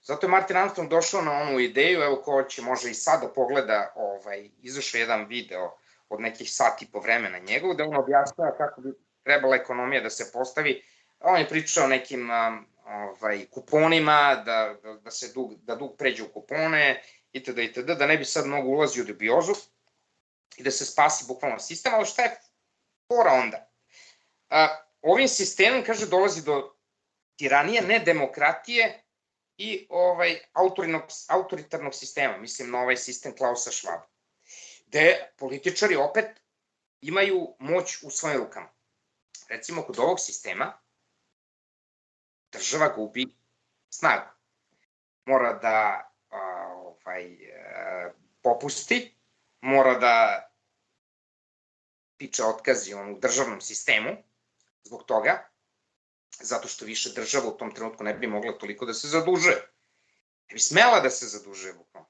Zato je Martin Armstrong došao na onu ideju, evo ko će može i sad da pogleda, izašao jedan video od nekih sat i po vremena njegov, da on objasnava kako bi trebala ekonomija da se postavi. On je pričao o nekim kuponima, da dug pređe u kupone, itd., da ne bi sad mnogo ulazio u dubiozu i da se spasi bukvalno sistem, ali šta je fora onda? Ovim sistemom, kaže, dolazi do tiranije, ne demokratije i autoritarnog sistema, mislim na ovaj sistem Klausa Švaba, gde političari opet imaju moć u svojim rukama. Recimo, kod ovog sistema država gubi snagu. Mora da popusti, mora da piče otkazi u državnom sistemu zbog toga, zato što više država u tom trenutku ne bi mogla toliko da se zadužuje. Ne bi smela da se zadužuje bukvalno.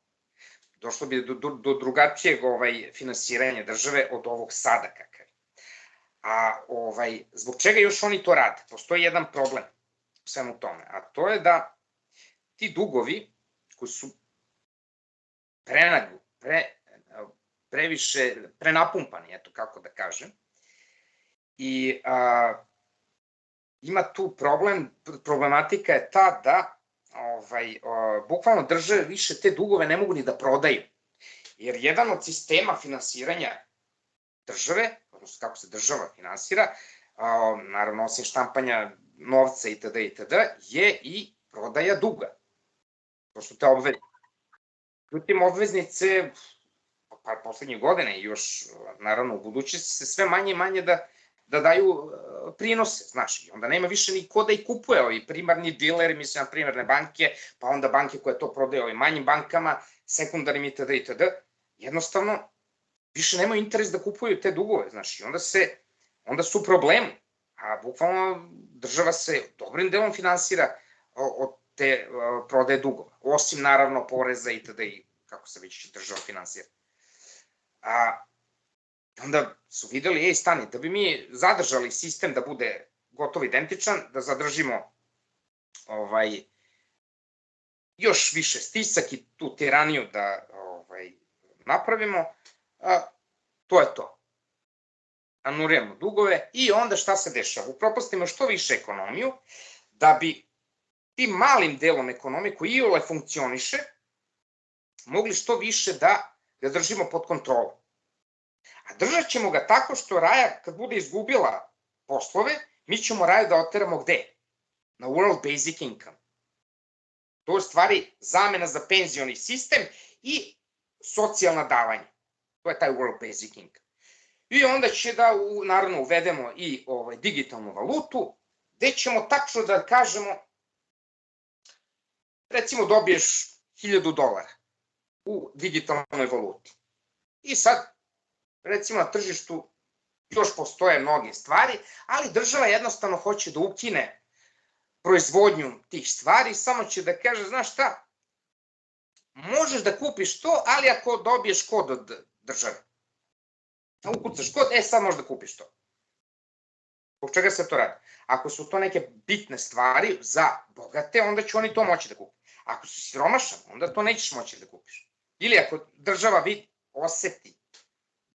Došlo bi do drugačijeg finansiranja države od ovog sada kakav. A zbog čega još oni to rade? Postoji jedan problem u svemu tome, a to je da ti dugovi koji su previše prenapumpani, eto kako da kažem, i ima tu problematika je ta da bukvalno države više te dugove ne mogu ni da prodaju. Jer jedan od sistema finansiranja države, odnosno kako se država finansira, naravno osim štampanja novca itd., je i prodaja duga. To su te obveznice. Međutim, obveznice poslednjih godina i još naravno u budućnosti se sve manje i manje da daju prinose, znaš, i onda nema više ni ko da ih kupuje, ovi primarni dileri, mislim na primarne banke, pa onda banke koje to prodaju ovim manjim bankama, sekundarnim itd., jednostavno više nemaju interes da kupuju te dugove, znaš, i onda su u problemu, a bukvalno država se dobrim delom finansira od te prodaje dugova, osim naravno poreza itd., kako se već država finansira. Onda su videli, stani, da bi mi zadržali sistem da bude gotovo identičan, da zadržimo još više stisak i tu tiraniju da napravimo, to je to. Anuriramo dugove i onda šta se dešava? Upropastimo što više ekonomiju, da bi tim malim delom ekonomije koji iole funkcioniše, mogli što više da ga držimo pod kontrolom. A držat ćemo ga tako što Raja, kad bude izgubila poslove, mi ćemo Raju da oteramo gde? Na World Basic Income. To je stvari zamena za penzioni sistem i socijalna davanja. To je taj World Basic Income. I onda će da, naravno, uvedemo i digitalnu valutu, gde ćemo tačno da kažemo, recimo dobiješ $1000 u digitalnoj valuti. I sad, recimo na tržištu još postoje mnoge stvari, ali država jednostavno hoće da ukine proizvodnju tih stvari, samo će da kaže, znaš šta, možeš da kupiš to, ali ako dobiješ kod od države. Ukucaš kod, sad možeš da kupiš to. Zbog čega se to radi? Ako su to neke bitne stvari za bogate, onda će oni to moći da kupi. Ako su siromašan, onda to nećeš moći da kupiš. Ili ako država oseti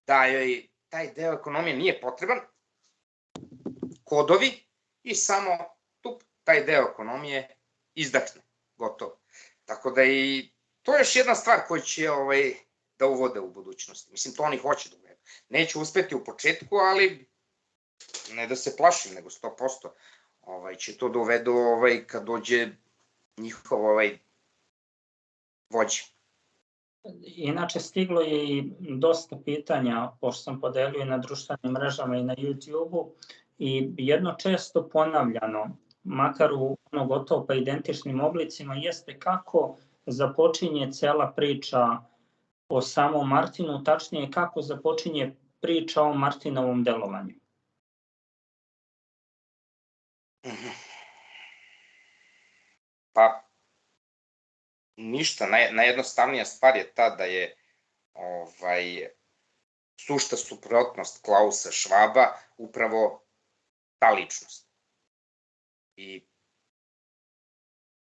da joj taj deo ekonomije nije potreban, kodovi i samo taj deo ekonomije izdahne, gotovo. Tako da i to je još jedna stvar koju će da uvode u budućnosti. Mislim, to oni hoće da uvedu. Neće uspeti u početku, ali ne da se plašim, nego 100% će to da uvedu kad dođe njihov vođa. Inače, stiglo je i dosta pitanja, pošto sam podelio i na društvenim mrežama i na YouTube-u, i jedno često ponavljano, makar u gotovo pa identičnim oblicima, jeste kako započinje cela priča o samom Martinu, tačnije kako započinje priča o Martinovom delovanju. Pa, ništa, najjednostavnija stvar je ta da je sušta suprotnost Klausa Švaba upravo ta ličnost. I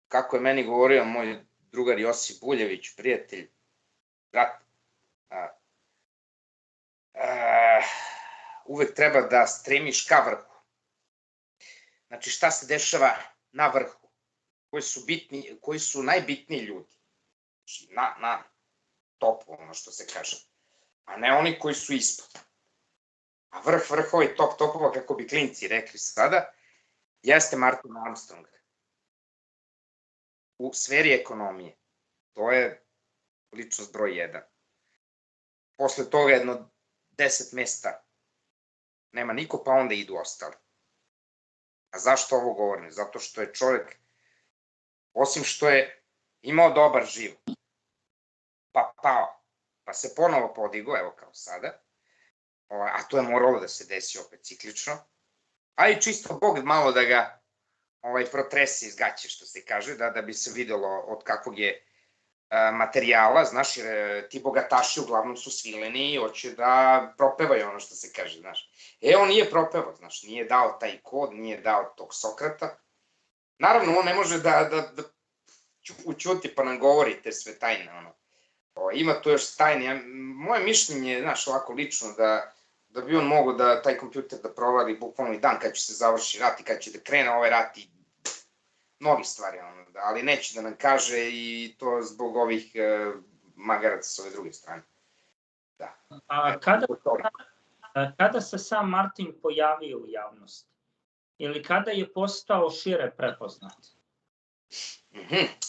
kako je meni govorio moj drugar Josip Buljević, prijatelj, brat, uvek treba da stremiš ka vrhu. Znači, šta se dešava na vrhu? Koji su najbitniji ljudi? Znači, na topu, ono što se kaže. A ne oni koji su ispod. A vrh vrhova i top topova, kako bi klinci rekli sada, jeste Martin Armstrong. U sferi ekonomije. To je ličnost broj 1. Posle toga jedno 10 mesta nema niko, pa onda idu ostali. A zašto ovo govorim? Zato što je čovjek, osim što je imao dobar život, pa pao, pa se ponovo podigao, evo kao sada, a to je moralo da se desi opet ciklično, a i čisto Bog malo da ga protrese iz gaće, što se kaže, da bi se videlo od kakvog je materijala, znaš, jer ti bogataši uglavnom su svileni i hoće da propevaju ono što se kaže, znaš. On nije propevao, znaš, nije dao taj kod, nije dao tog Sokrata. Naravno, on ne može da ućuti pa nam govori te sve tajne, ono. Ima tu još tajne, moje mišljenje, znaš, ovako lično, da bi on mogao da taj kompjuter da provari bukvalno i dan kad će se završi rat i kad će da krene ovaj rat i mnogi stvari, ali neće da nam kaže i to zbog ovih magaraca s ove druge strane. Da. A kada se sam Martin pojavio u javnosti? Ili kada je postao šire prepoznat?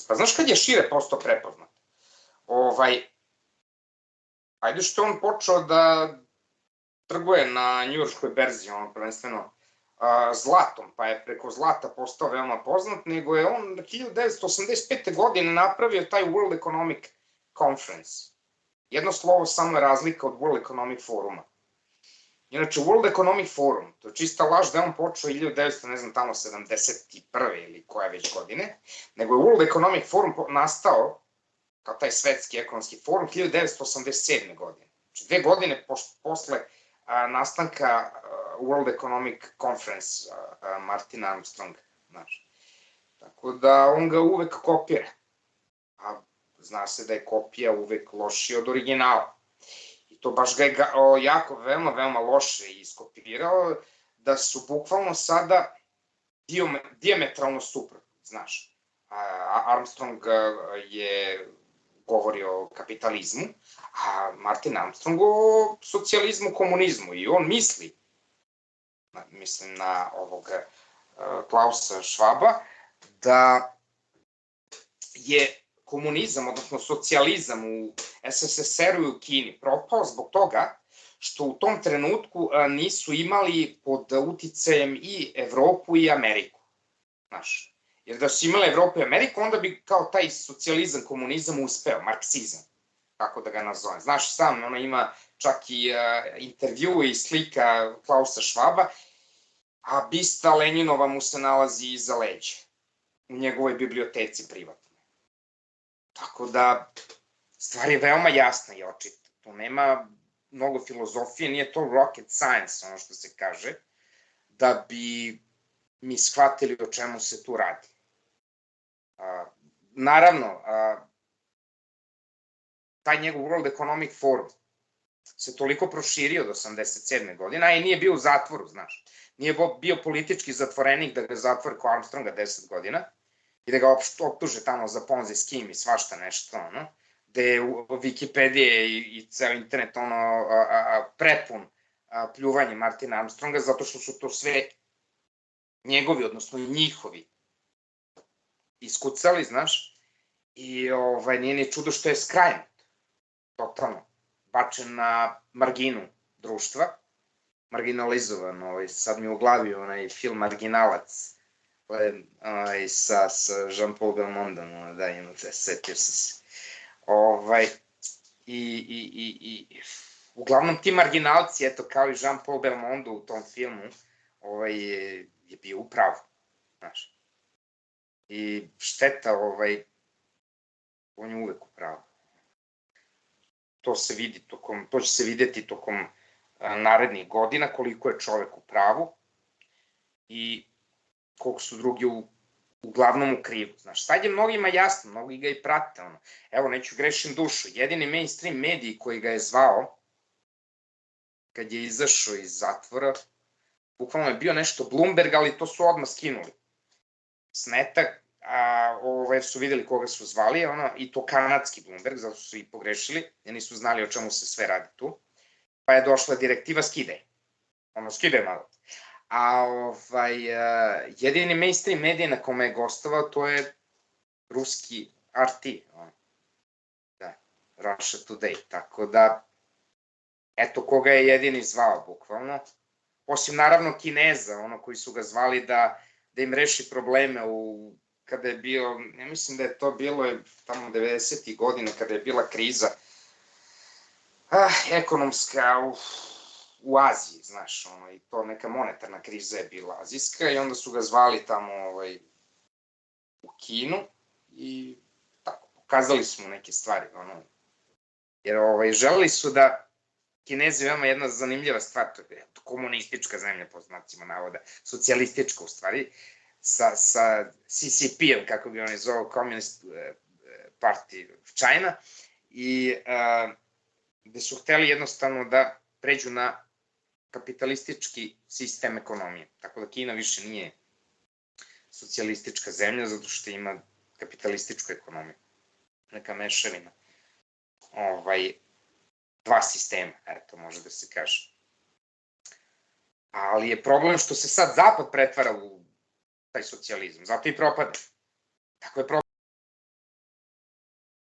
Pa znaš kad je šire postao prepoznat? Ajde što on počeo da trguje na njujorškoj berzi, prvenstveno zlatom, pa je preko zlata postao veoma poznat, nego je on 1985. godine napravio taj World Economic Conference. Jedno slovo samo je razlika od World Economic Foruma. Inače, World Economic Forum, to je čista laž da je on počeo 1971. ili koja već godine, nego je World Economic Forum nastao, kao taj svetski ekonomski forum, 1987. godine. Znači, 2 godine posle nastanka World Economic Conference Martina Armstronga, znaš. Tako da on ga uvek kopira. A zna se da je kopija uvek lošija od originala. I to baš ga je jako, veoma loše iskopirao, da su bukvalno sada dijametralno suprotni, znaš. Armstrong je govorio o kapitalizmu, a Martin Armstrong o socijalizmu, komunizmu. I on misli, mislim na ovog Klausa Schwaba, da je komunizam, odnosno socijalizam u SSSR-u i u Kini propao zbog toga što u tom trenutku nisu imali pod uticajem i Evropu i Ameriku. Znaš, jer da su imali Evropu i Ameriku, onda bi kao taj socijalizam, komunizam uspeo, marksizam, kako da ga nazovem. Znaš sam, ona ima čak i intervju i slika Klausa Schwaba, a bista Lenjinova mu se nalazi iza leđa, u njegovoj biblioteci privatnoj. Tako da, stvar je veoma jasna i očita. Tu nema mnogo filozofije, nije to rocket science, ono što se kaže, da bi mi shvatili o čemu se tu radi. Naravno, taj njegov World Economic Forum se toliko proširio od 87. godine, a i nije bio u zatvoru, znaš. Nije bio politički zatvorenik da ga zatvore ko Armstronga 10 godina i da ga optuže tamo za ponzi skim i svašta nešto, ono, gde je Wikipedija i ceo internet, ono, prepun pljuvanje Martina Armstronga, zato što su to sve njegovi, odnosno njihovi iskucali, znaš, i nije ni čudo što je skrajnut, totalno, bačen na marginu društva, marginalizovan, sad mi u glavi onaj film Marginalac, sa Jean-Paul Belmondom, da, setio sam se. Uglavnom ti marginalci, eto, kao i Jean-Paul Belmondo u tom filmu, je bio u pravu, znaš. I šteta, on je uvek u pravu. To će se videti tokom narednih godina, koliko je čovek u pravu i koliko su drugi u uglavnom u krivu. Znaš, sad je mnogima jasno, mnogi ga i prate, ono. Evo, neću grešim dušu, jedini mainstream mediji koji ga je zvao, kad je izašao iz zatvora, bukvalno je bio nešto Bloomberg, ali to su odmah skinuli. Smetak, su videli koga su zvali, i to kanadski Bloomberg, zato su i pogrešili, jer nisu znali o čemu se sve radi tu. Pa je došla direktiva skidaj. Skidaj malo. A jedini mainstream medij na kome je gostovao, to je ruski RT. Da, Russia Today. Tako da, eto koga je jedini zvao, bukvalno. Osim, naravno, Kineza, koji su ga zvali da im reši probleme kada je bio, ja mislim da je to bilo tamo 90. godine, kada je bila kriza ekonomska u Aziji, znaš, i to neka monetarna kriza je bila azijska i onda su ga zvali tamo u Kinu i tako, pokazali su mu neke stvari, jer želeli su da Kinezi, veoma jedna zanimljiva stvar, to je komunistička zemlja, po znacima navoda, socijalistička u stvari, sa CCP-em, kako bi oni zovu, Communist Party of China, i gde su hteli jednostavno da pređu na kapitalistički sistem ekonomije. Tako da Kina više nije socijalistička zemlja, zato što ima kapitalističku ekonomiju. Neka mešavina. Dva sistema, eto, može da se kaže. Ali je problem što se sad Zapad pretvara u taj socijalizam, zato i propada. Tako je problem.